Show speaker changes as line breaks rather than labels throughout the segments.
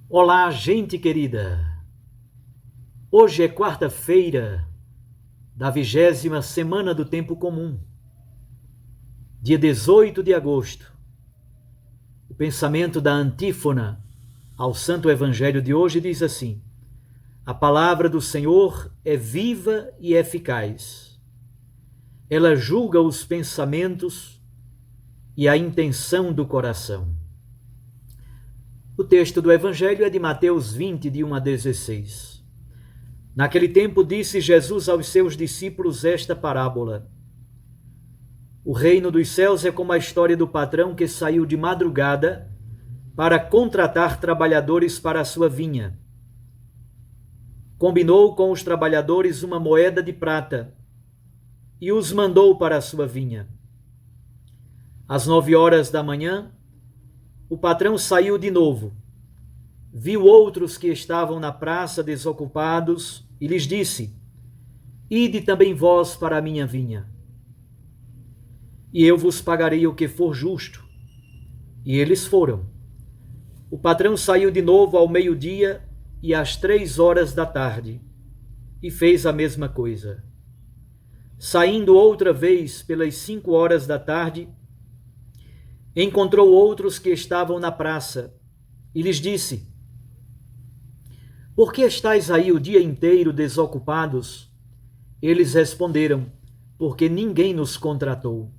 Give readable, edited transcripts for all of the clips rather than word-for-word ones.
Olá, gente querida! Hoje é quarta-feira da 20ª semana do Tempo Comum, dia 18 de agosto. O pensamento da antífona ao Santo Evangelho de hoje diz assim: a palavra do Senhor é viva e eficaz. Ela julga os pensamentos e a intenção do coração. O texto do Evangelho é de Mateus 20, de 1 a 16. Naquele tempo disse Jesus aos seus discípulos esta parábola: o reino dos céus é como a história do patrão que saiu de madrugada para contratar trabalhadores para a sua vinha. Combinou com os trabalhadores uma moeda de prata e os mandou para a sua vinha. Às 9 horas da manhã, o patrão saiu de novo. Viu outros que estavam na praça desocupados e lhes disse: ide também vós para a minha vinha, e eu vos pagarei o que for justo. E eles foram. O patrão saiu de novo ao meio-dia e às 3 horas da tarde, e fez a mesma coisa. Saindo outra vez pelas 5 horas da tarde, encontrou outros que estavam na praça, e lhes disse: por que estáis aí o dia inteiro desocupados? Eles responderam: porque ninguém nos contratou.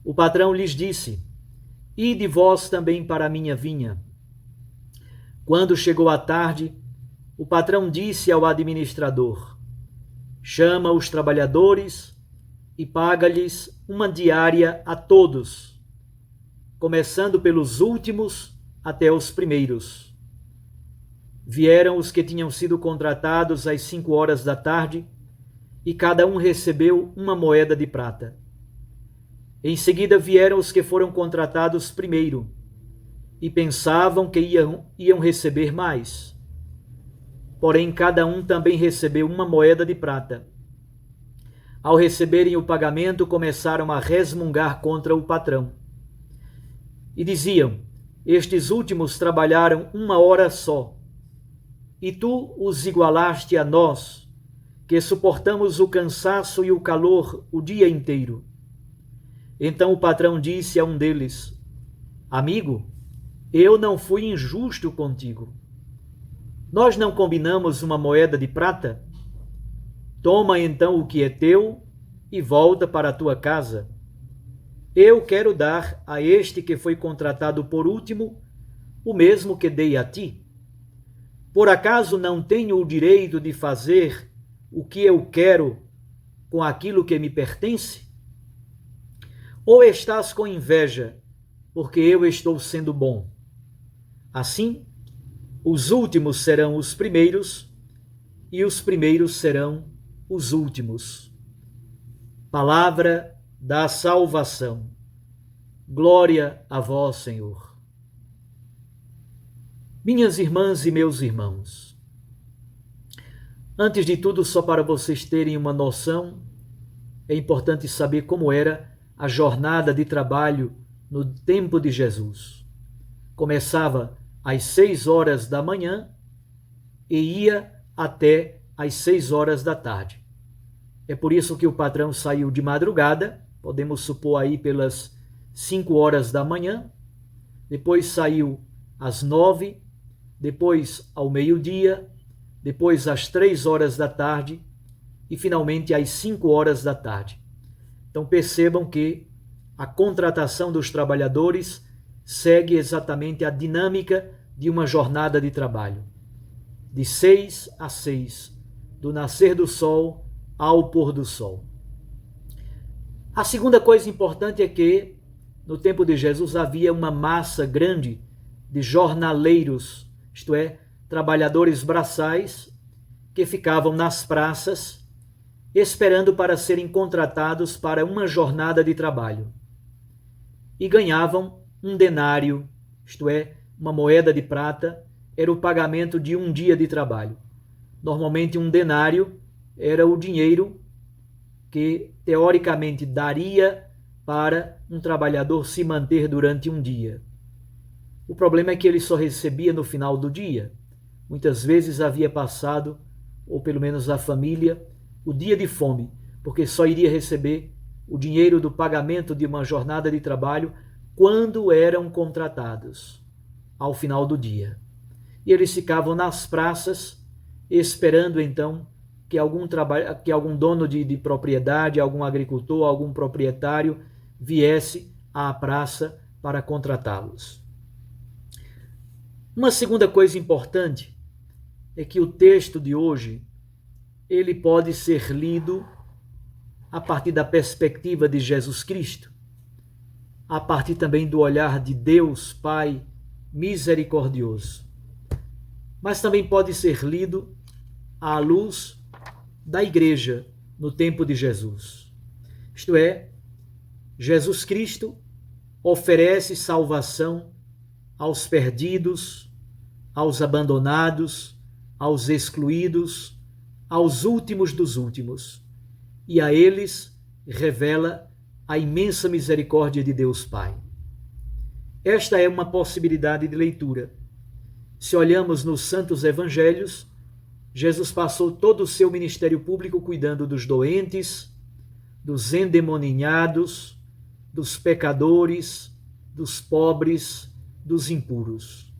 O patrão lhes disse: ide vós também para a minha vinha. Quando chegou a tarde, o patrão disse ao administrador: chama os trabalhadores e paga-lhes uma diária a todos, começando pelos últimos até os primeiros. Vieram os que tinham sido contratados às 5 horas da tarde, e cada um recebeu uma moeda de prata. Em seguida vieram os que foram contratados primeiro, e pensavam que iam receber mais. Porém, cada um também recebeu uma moeda de prata. Ao receberem o pagamento, começaram a resmungar contra o patrão. E diziam: estes últimos trabalharam 1 hora só, e tu os igualaste a nós, que suportamos o cansaço e o calor o dia inteiro. Então o patrão disse a um deles: amigo, eu não fui injusto contigo. Nós não combinamos uma moeda de prata? Toma então o que é teu e volta para a tua casa. Eu quero dar a este que foi contratado por último o mesmo que dei a ti. Por acaso não tenho o direito de fazer o que eu quero com aquilo que me pertence? Ou estás com inveja, porque eu estou sendo bom? Assim, os últimos serão os primeiros, e os primeiros serão os últimos. Palavra da salvação. Glória a vós, Senhor. Minhas irmãs e meus irmãos, antes de tudo, só para vocês terem uma noção, é importante saber como era a jornada de trabalho no tempo de Jesus. Começava às 6 horas da manhã e ia até às 6 horas da tarde. É por isso que o patrão saiu de madrugada, podemos supor aí pelas 5 horas da manhã, depois saiu às 9, depois ao meio-dia, depois às 3 horas da tarde e finalmente às 5 horas da tarde. Então percebam que a contratação dos trabalhadores segue exatamente a dinâmica de uma jornada de trabalho. De 6 a 6, do nascer do sol ao pôr do sol. A segunda coisa importante é que, no tempo de Jesus, havia uma massa grande de jornaleiros, isto é, trabalhadores braçais, que ficavam nas praças, esperando para serem contratados para uma jornada de trabalho. E ganhavam um denário, isto é, uma moeda de prata, era o pagamento de um dia de trabalho. Normalmente um denário era o dinheiro que, teoricamente, daria para um trabalhador se manter durante um dia. O problema é que ele só recebia no final do dia. Muitas vezes havia passado, ou pelo menos a família, o dia de fome, porque só iria receber o dinheiro do pagamento de uma jornada de trabalho quando eram contratados, ao final do dia. E eles ficavam nas praças, esperando então que algum dono de propriedade, algum agricultor, algum proprietário viesse à praça para contratá-los. Uma segunda coisa importante é que o texto de hoje ele pode ser lido a partir da perspectiva de Jesus Cristo, a partir também do olhar de Deus Pai misericordioso. Mas também pode ser lido à luz da igreja no tempo de Jesus. Isto é, Jesus Cristo oferece salvação aos perdidos, aos abandonados, aos excluídos, aos últimos dos últimos. E a eles revela a imensa misericórdia de Deus Pai. Esta é uma possibilidade de leitura. Se olhamos nos santos evangelhos, Jesus passou todo o seu ministério público cuidando dos doentes, dos endemoninhados, dos pecadores, dos pobres, dos impuros.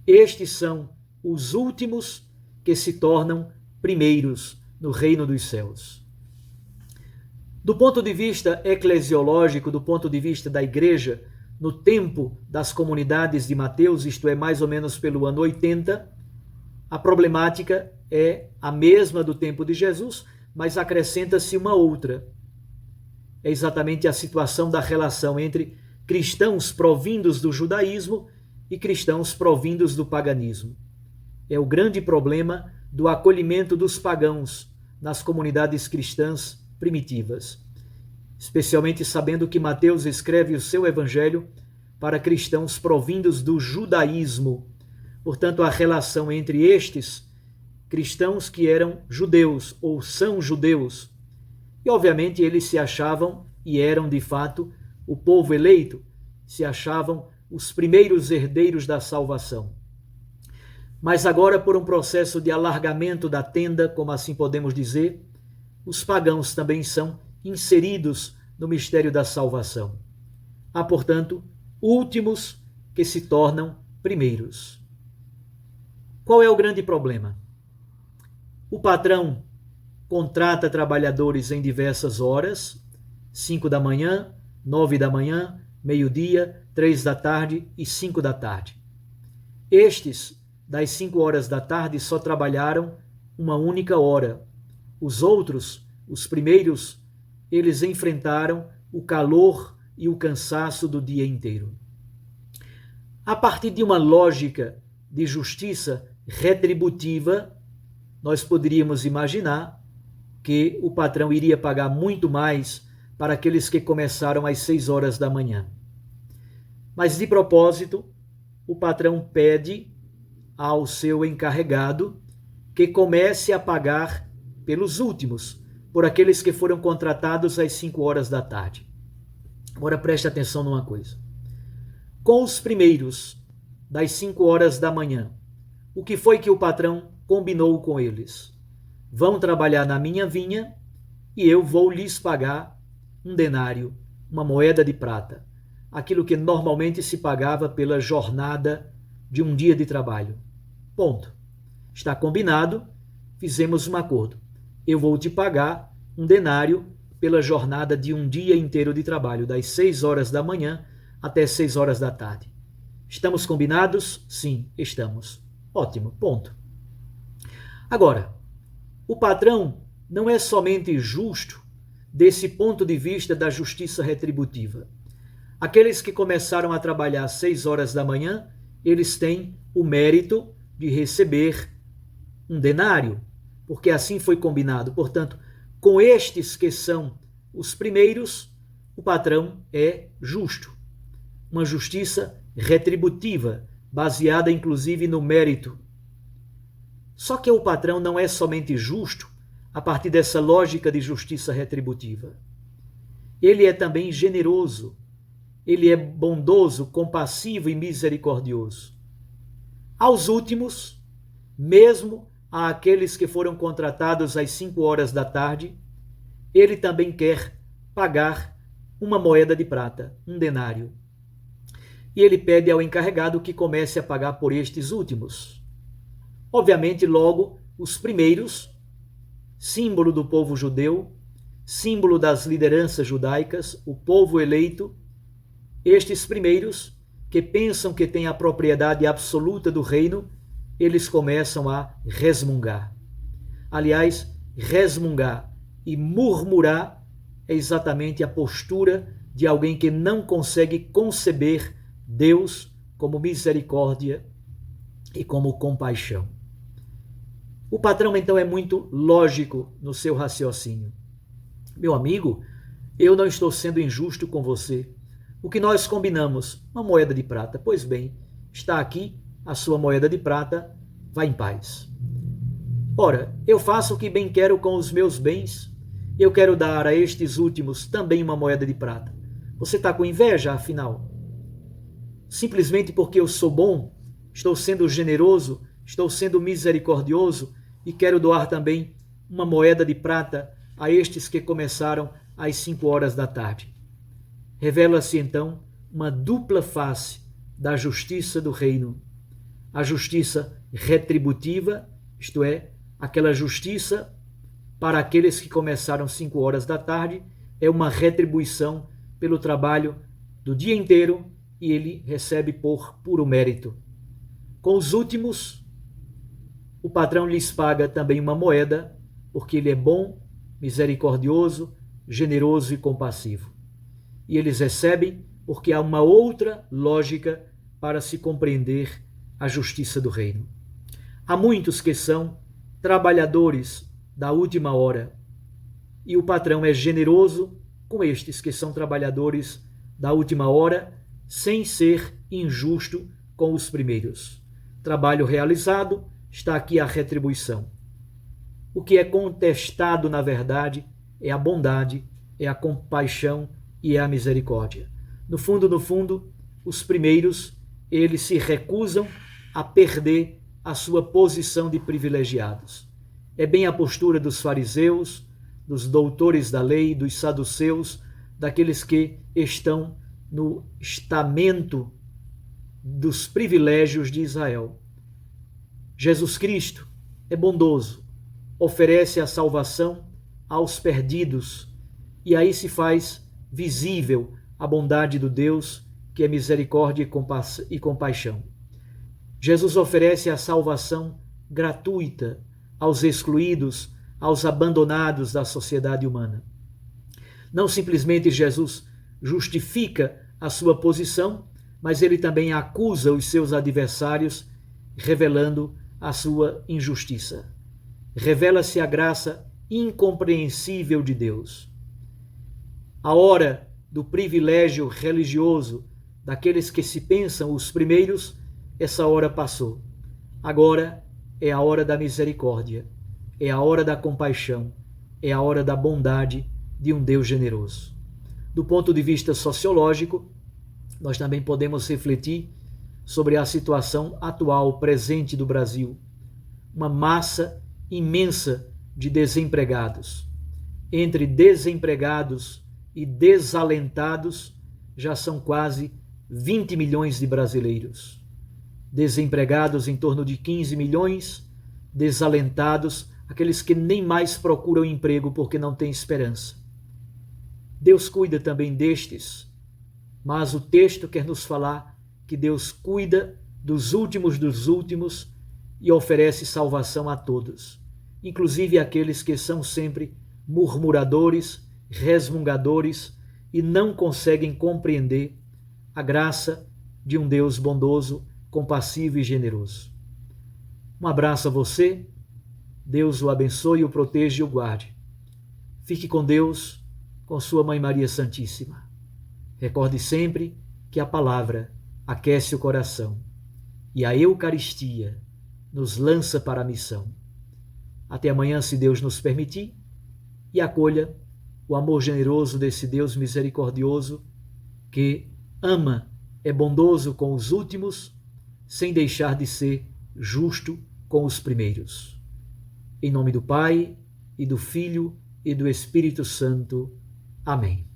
Estes são os últimos que se tornam primeiros no reino dos céus. Do ponto de vista eclesiológico, do ponto de vista da igreja, no tempo das comunidades de Mateus, isto é, mais ou menos pelo ano 80, a problemática é a mesma do tempo de Jesus, mas acrescenta-se uma outra. É exatamente a situação da relação entre cristãos provindos do judaísmo e cristãos provindos do paganismo. É o grande problema do acolhimento dos pagãos nas comunidades cristãs primitivas, especialmente sabendo que Mateus escreve o seu evangelho para cristãos provindos do judaísmo. Portanto, a relação entre estes cristãos que eram judeus ou são judeus, e obviamente eles se achavam e eram de fato o povo eleito, se achavam os primeiros herdeiros da salvação. Mas agora, por um processo de alargamento da tenda, como assim podemos dizer, os pagãos também são inseridos no mistério da salvação. Há, portanto, últimos que se tornam primeiros. Qual é o grande problema? O patrão contrata trabalhadores em diversas horas, 5 da manhã, 9 da manhã, meio-dia, 3 da tarde e 5 da tarde. Estes, das 5 horas da tarde, só trabalharam uma única hora. Os outros, os primeiros, eles enfrentaram o calor e o cansaço do dia inteiro. A partir de uma lógica de justiça retributiva, nós poderíamos imaginar que o patrão iria pagar muito mais para aqueles que começaram às 6 horas da manhã. Mas, de propósito, o patrão pede ao seu encarregado que comece a pagar pelos últimos, por aqueles que foram contratados às 5 horas da tarde. Agora preste atenção numa coisa. Com os primeiros, das 5 horas da manhã, o que foi que o patrão combinou com eles? Vão trabalhar na minha vinha e eu vou lhes pagar um denário, uma moeda de prata, aquilo que normalmente se pagava pela jornada de um dia de trabalho. Ponto. Está combinado, fizemos um acordo. Eu vou te pagar um denário pela jornada de um dia inteiro de trabalho, das 6 horas da manhã até 6 horas da tarde. Estamos combinados? Sim, estamos. Ótimo, ponto. Agora, o patrão não é somente justo desse ponto de vista da justiça retributiva. Aqueles que começaram a trabalhar às 6 horas da manhã, eles têm o mérito de receber um denário, porque assim foi combinado. Portanto, com estes que são os primeiros, o patrão é justo. Uma justiça retributiva, baseada inclusive no mérito. Só que o patrão não é somente justo a partir dessa lógica de justiça retributiva. Ele é também generoso. ele é bondoso, compassivo e misericordioso. Aos últimos, mesmo àqueles que foram contratados às 5 horas da tarde, ele também quer pagar uma moeda de prata, um denário. E ele pede ao encarregado que comece a pagar por estes últimos. Obviamente, logo, os primeiros, símbolo do povo judeu, símbolo das lideranças judaicas, o povo eleito, estes primeiros, que pensam que têm a propriedade absoluta do reino, eles começam a resmungar. Aliás, resmungar e murmurar é exatamente a postura de alguém que não consegue conceber Deus como misericórdia e como compaixão. O patrão, então, é muito lógico no seu raciocínio. Meu amigo, eu não estou sendo injusto com você. O que nós combinamos, uma moeda de prata. Pois bem, está aqui a sua moeda de prata, vá em paz. Ora, eu faço o que bem quero com os meus bens. Eu quero dar a estes últimos também uma moeda de prata. Você está com inveja, afinal? Simplesmente porque eu sou bom, estou sendo generoso, estou sendo misericordioso e quero doar também uma moeda de prata a estes que começaram às 5 horas da tarde. Revela-se então uma dupla face da justiça do reino. A justiça retributiva, isto é, aquela justiça para aqueles que começaram 5 horas da tarde, é uma retribuição pelo trabalho do dia inteiro e ele recebe por puro mérito. Com os últimos, o patrão lhes paga também uma moeda, porque ele é bom, misericordioso, generoso e compassivo. E eles recebem porque há uma outra lógica para se compreender a justiça do reino. Há muitos que são trabalhadores da última hora, e o patrão é generoso com estes que são trabalhadores da última hora, sem ser injusto com os primeiros. Trabalho realizado, está aqui a retribuição. O que é contestado, na verdade, é a bondade, é a compaixão e é a misericórdia. No fundo, os primeiros, eles se recusam a perder a sua posição de privilegiados. É bem a postura dos fariseus, dos doutores da lei, dos saduceus, daqueles que estão no estamento dos privilégios de Israel. Jesus Cristo é bondoso, oferece a salvação aos perdidos, e aí se faz visível a bondade do Deus, que é misericórdia e compaixão. Jesus oferece a salvação gratuita aos excluídos, aos abandonados da sociedade humana. Não simplesmente Jesus justifica a sua posição, mas ele também acusa os seus adversários, revelando a sua injustiça. Revela-se a graça incompreensível de Deus. A hora do privilégio religioso daqueles que se pensam os primeiros, essa hora passou. Agora é a hora da misericórdia, é a hora da compaixão, é a hora da bondade de um Deus generoso. Do ponto de vista sociológico, nós também podemos refletir sobre a situação atual, presente do Brasil. Uma massa imensa de desempregados. Entre desempregados e desalentados, já são quase 20 milhões de brasileiros. Desempregados em torno de 15 milhões, desalentados, aqueles que nem mais procuram emprego porque não têm esperança. Deus cuida também destes, mas o texto quer nos falar que Deus cuida dos últimos e oferece salvação a todos, inclusive aqueles que são sempre murmuradores, resmungadores e não conseguem compreender a graça de um Deus bondoso, compassivo e generoso. Um abraço a você, Deus o abençoe, o proteja e o guarde. Fique com Deus, com sua Mãe Maria Santíssima. Recorde sempre que a palavra aquece o coração e a Eucaristia nos lança para a missão. Até amanhã, se Deus nos permitir, e acolha o amor generoso desse Deus misericordioso que ama, é bondoso com os últimos, sem deixar de ser justo com os primeiros. Em nome do Pai, e do Filho, e do Espírito Santo. Amém.